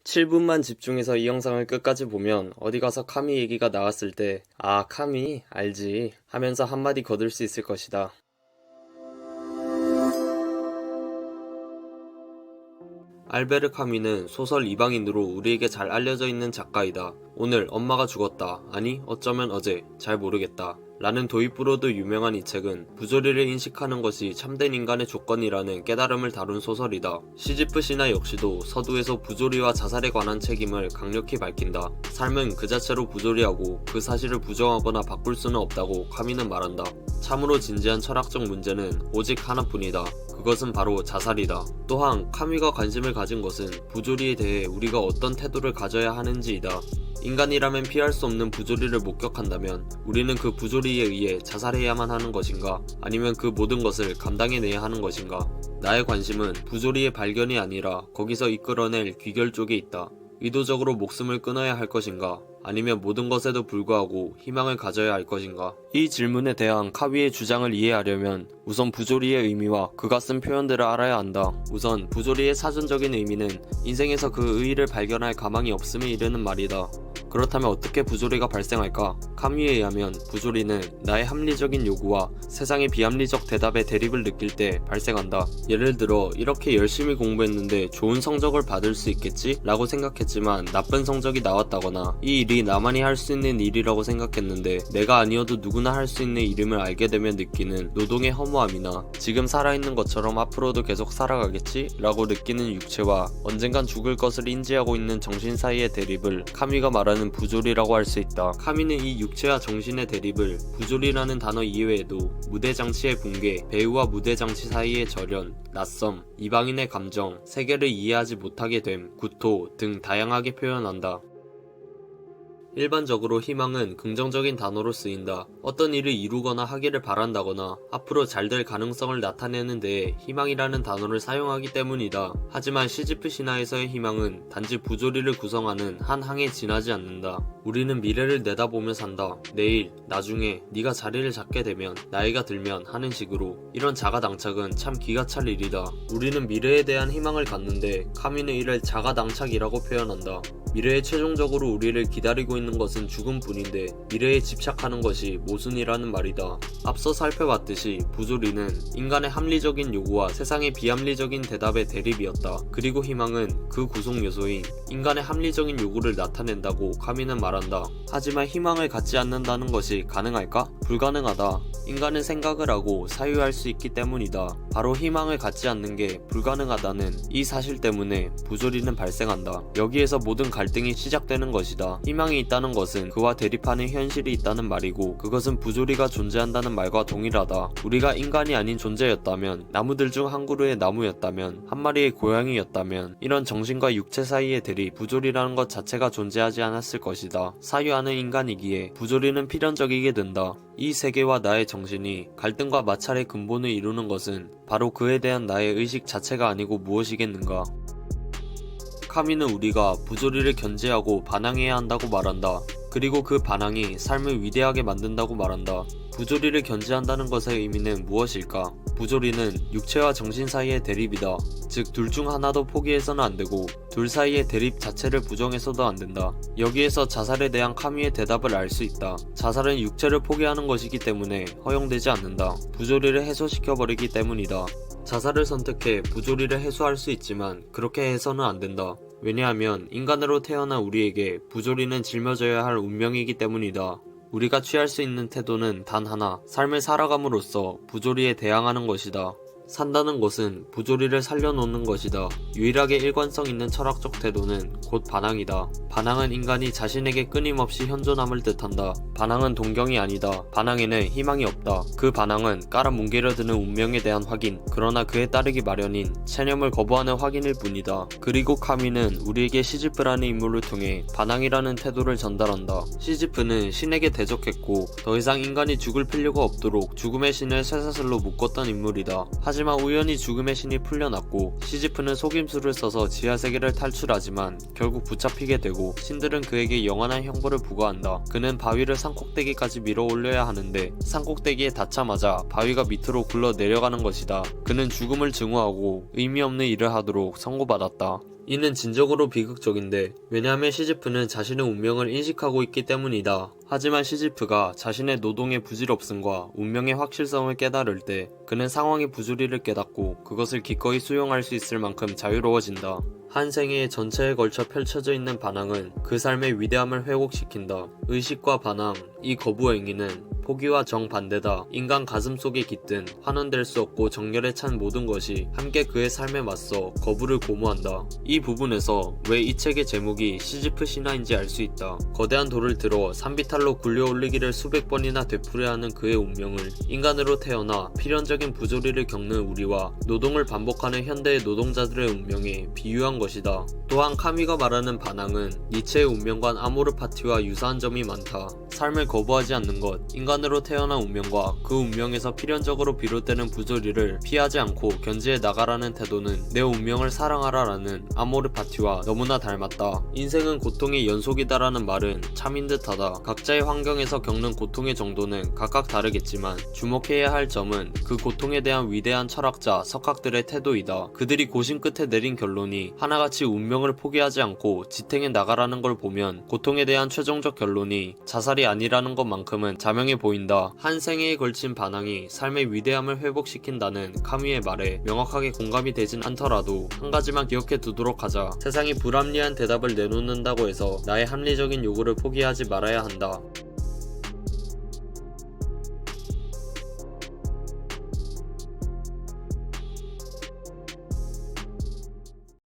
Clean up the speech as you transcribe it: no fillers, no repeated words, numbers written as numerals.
7분만 집중해서 이 영상을 끝까지 보면 어디 가서 카미 얘기가 나왔을 때 "아, 카미 알지" 하면서 한마디 거둘 수 있을 것이다. 알베르 카미는 소설 이방인으로 우리에게 잘 알려져 있는 작가이다. 오늘 엄마가 죽었다. 아니 어쩌면 어제. 잘 모르겠다. 라는 도입부로도 유명한 이 책은 부조리를 인식하는 것이 참된 인간의 조건이라는 깨달음을 다룬 소설이다. 시지프 신화 역시도 서두에서 부조리와 자살에 관한 책임을 강력히 밝힌다. 삶은 그 자체로 부조리하고 그 사실을 부정하거나 바꿀 수는 없다고 카미는 말한다. 참으로 진지한 철학적 문제는 오직 하나뿐이다. 그것은 바로 자살이다. 또한 카미가 관심을 가진 것은 부조리에 대해 우리가 어떤 태도를 가져야 하는지이다. 인간이라면 피할 수 없는 부조리를 목격한다면 우리는 그 부조리에 의해 자살해야만 하는 것인가? 아니면 그 모든 것을 감당해내야 하는 것인가? 나의 관심은 부조리의 발견이 아니라 거기서 이끌어낼 귀결 쪽에 있다. 의도적으로 목숨을 끊어야 할 것인가? 아니면 모든 것에도 불구하고 희망을 가져야 할 것인가? 이 질문에 대한 카위의 주장을 이해하려면 우선 부조리의 의미와 그가 쓴 표현들을 알아야 한다. 우선 부조리의 사전적인 의미는 인생에서 그 의의를 발견할 가망이 없음에 이르는 말이다. 그렇다면 어떻게 부조리가 발생할까? 카미에 의하면 부조리는 나의 합리적인 요구와 세상의 비합리적 대답의 대립을 느낄 때 발생한다. 예를 들어 이렇게 열심히 공부했는데 좋은 성적을 받을 수 있겠지? 라고 생각했지만 나쁜 성적이 나왔다거나 이 일이 나만이 할 수 있는 일이라고 생각했는데 내가 아니어도 누구나 할 수 있는 일임을 알게 되면 느끼는 노동의 허무함이나 지금 살아있는 것처럼 앞으로도 계속 살아가겠지? 라고 느끼는 육체와 언젠간 죽을 것을 인지하고 있는 정신 사이의 대립을 카미가 말하는 부조리라고 할 수 있다. 카미는 이 육체와 정신의 대립을 부조리라는 단어 이외에도 무대장치의 붕괴, 배우와 무대장치 사이의 절연, 낯섦, 이방인의 감정, 세계를 이해하지 못하게 됨, 구토 등 다양하게 표현한다. 일반적으로 희망은 긍정적인 단어로 쓰인다. 어떤 일을 이루거나 하기를 바란다거나 앞으로 잘 될 가능성을 나타내는 데에 희망이라는 단어를 사용하기 때문이다. 하지만 시지프 신화에서의 희망은 단지 부조리를 구성하는 한 항에 지나지 않는다. 우리는 미래를 내다보며 산다. 내일, 나중에, 네가 자리를 잡게 되면, 나이가 들면 하는 식으로. 이런 자가당착은 참 기가 찰 일이다. 우리는 미래에 대한 희망을 갖는데 카미는 이를 자가당착이라고 표현한다. 미래에 최종적으로 우리를 기다리고 있는 것은 죽음뿐인데 미래에 집착하는 것이 모순이라는 말이다. 앞서 살펴봤듯이 부조리는 인간의 합리적인 요구와 세상의 비합리적인 대답의 대립이었다. 그리고 희망은 그 구성 요소인 인간의 합리적인 요구를 나타낸다고 카미는 말한다. 하지만 희망을 갖지 않는다는 것이 가능할까? 불가능하다. 인간은 생각을 하고 사유할 수 있기 때문이다. 바로 희망을 갖지 않는 게 불가능하다는 이 사실 때문에 부조리는 발생한다. 여기에서 모든 갈등이 시작되는 것이다. 희망이 있다는 것은 그와 대립하는 현실이 있다는 말이고 그것은 부조리가 존재한다는 말과 동일하다. 우리가 인간이 아닌 존재였다면, 나무들 중 한 그루의 나무였다면, 한 마리의 고양이였다면 이런 정신과 육체 사이의 대립, 부조리라는 것 자체가 존재하지 않았을 것이다. 사유하는 인간이기에 부조리는 필연적이게 된다. 이 세계와 나의 정신이 갈등과 마찰의 근본을 이루는 것은 바로 그에 대한 나의 의식 자체가 아니고 무엇이겠는가? 카미는 우리가 부조리를 견제하고 반항해야 한다고 말한다. 그리고 그 반항이 삶을 위대하게 만든다고 말한다. 부조리를 견제한다는 것의 의미는 무엇일까? 부조리는 육체와 정신 사이의 대립이다. 즉 둘 중 하나도 포기해서는 안되고 둘 사이의 대립 자체를 부정해서도 안된다. 여기에서 자살에 대한 카미의 대답을 알 수 있다. 자살은 육체를 포기하는 것이기 때문에 허용되지 않는다. 부조리를 해소시켜버리기 때문이다. 자살을 선택해 부조리를 해소할 수 있지만 그렇게 해서는 안된다. 왜냐하면 인간으로 태어난 우리에게 부조리는 짊어져야 할 운명이기 때문이다. 우리가 취할 수 있는 태도는 단 하나, 삶을 살아감으로써 부조리에 대항하는 것이다. 산다는 것은 부조리를 살려놓는 것이다. 유일하게 일관성 있는 철학적 태도는 곧 반항이다. 반항은 인간이 자신에게 끊임없이 현존함을 뜻한다. 반항은 동경이 아니다. 반항에는 희망이 없다. 그 반항은 깔아뭉개려드는 운명에 대한 확인, 그러나 그에 따르기 마련인 체념을 거부하는 확인일 뿐이다. 그리고 카미는 우리에게 시지프라는 인물을 통해 반항이라는 태도를 전달한다. 시지프는 신에게 대적했고 더 이상 인간이 죽을 필요가 없도록 죽음의 신을 쇠사슬로 묶었던 인물이다. 하지만 우연히 죽음의 신이 풀려났고 시지프는 속임수를 써서 지하세계를 탈출하지만 결국 붙잡히게 되고 신들은 그에게 영원한 형벌을 부과한다. 그는 바위를 산꼭대기까지 밀어 올려야 하는데 산꼭대기에 닿자마자 바위가 밑으로 굴러 내려가는 것이다. 그는 죽음을 증오하고 의미 없는 일을 하도록 선고받았다. 이는 진정으로 비극적인데, 왜냐하면 시지프는 자신의 운명을 인식하고 있기 때문이다. 하지만 시지프가 자신의 노동의 부질없음과 운명의 확실성을 깨달을 때 그는 상황의 부조리를 깨닫고 그것을 기꺼이 수용할 수 있을 만큼 자유로워진다. 한 생애의 전체에 걸쳐 펼쳐져 있는 반항은 그 삶의 위대함을 회복시킨다. 의식과 반항, 이 거부 행위는 포기와 정반대다. 인간 가슴 속에 깃든 환원될 수 없고 정열에 찬 모든 것이 함께 그의 삶에 맞서 거부를 고무한다. 이 부분에서 왜 이 책의 제목이 시지프 신화인지 알 수 있다. 거대한 돌을 들어 산비탈로 굴려 올리기를 수백 번이나 되풀이하는 하는 그의 운명을 인간으로 태어나 필연적인 부조리를 겪는 우리와 노동을 반복하는 현대의 노동자들의 운명에 비유한 것이다. 또한 카미가 말하는 반항은 니체의 운명관 아모르 파티와 유사한 점이 많다. 삶을 거부하지 않는 것, 인간으로 태어난 운명과 그 운명에서 필연적으로 비롯되는 부조리를 피하지 않고 견지해 나가라는 태도는 내 운명을 사랑하라라는 아모르 파티와 너무나 닮았다. 인생은 고통의 연속이다라는 말은 참인 듯하다. 각자의 환경에서 겪는 고통의 정도는 각각 다르겠지만 주목해야 할 점은 그 고통에 대한 위대한 철학자 석학들의 태도이다. 그들이 고심 끝에 내린 결론이 하나같이 운명을 포기하지 않고 지탱해 나가라는 걸 보면 고통에 대한 최종적 결론이 자살이 아니라는 것만큼은 자명해 보인다. 한 생애에 걸친 반항이 삶의 위대함을 회복시킨다는 카미의 말에 명확하게 공감이 되진 않더라도 한 가지만 기억해 두도록 하자. 세상이 불합리한 대답을 내놓는다고 해서 나의 합리적인 요구를 포기하지 말아야 한다.